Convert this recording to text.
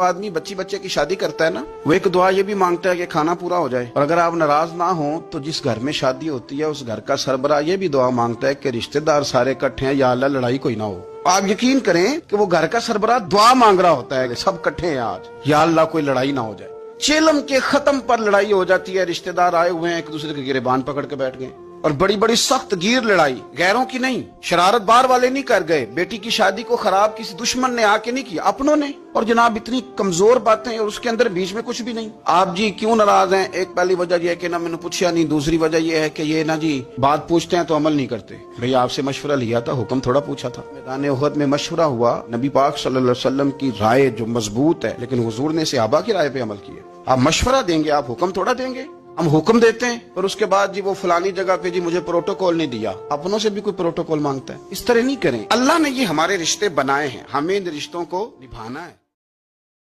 آدمی بچی بچے کی شادی کرتا ہے نا، وہ ایک دعا یہ بھی مانگتا ہے کہ کھانا پورا ہو جائے، اور اگر آپ ناراض نہ ہوں تو جس گھر میں شادی ہوتی ہے اس گھر کا سربراہ یہ بھی دعا مانگتا ہے کہ رشتہ دار سارے اکٹھے ہیں، یا اللہ لڑائی کوئی نہ ہو۔ آپ یقین کریں کہ وہ گھر کا سربراہ دعا مانگ رہا ہوتا ہے کہ سب اکٹھے ہیں آج، یا اللہ کوئی لڑائی نہ ہو جائے۔ چیلم کے ختم پر لڑائی ہو جاتی ہے، رشتہ دار آئے ہوئے ہیں ایک دوسرے کے گریبان پکڑ کے بیٹھ گئے، اور بڑی بڑی سخت گیر لڑائی، غیروں کی نہیں، شرارت بار والے نہیں کر گئے، بیٹی کی شادی کو خراب کسی دشمن نے آ کے نہیں کیا، اپنوں نے۔ اور جناب اتنی کمزور باتیں اور اس کے اندر بیچ میں کچھ بھی نہیں۔ آپ جی کیوں ناراض ہیں؟ ایک پہلی وجہ یہ ہے کہ نہ میں نے پوچھا نہیں، دوسری وجہ یہ ہے کہ یہ نہ جی بات پوچھتے ہیں تو عمل نہیں کرتے۔ بھئی آپ سے مشورہ لیا تھا، حکم تھوڑا پوچھا تھا۔ میدان احد میں مشورہ ہوا، نبی پاک صلی اللہ علیہ وسلم کی رائے جو مضبوط ہے، لیکن حضور نے صحابہ کی رائے پہ عمل کیا۔ آپ مشورہ دیں گے، آپ حکم تھوڑا دیں گے۔ ہم حکم دیتے ہیں اور اس کے بعد جی وہ فلانی جگہ پہ جی مجھے پروٹوکول نہیں دیا، اپنوں سے بھی کوئی پروٹوکول مانگتا ہے۔ اس طرح نہیں کریں۔ اللہ نے یہ ہمارے رشتے بنائے ہیں، ہمیں ان رشتوں کو نبھانا ہے۔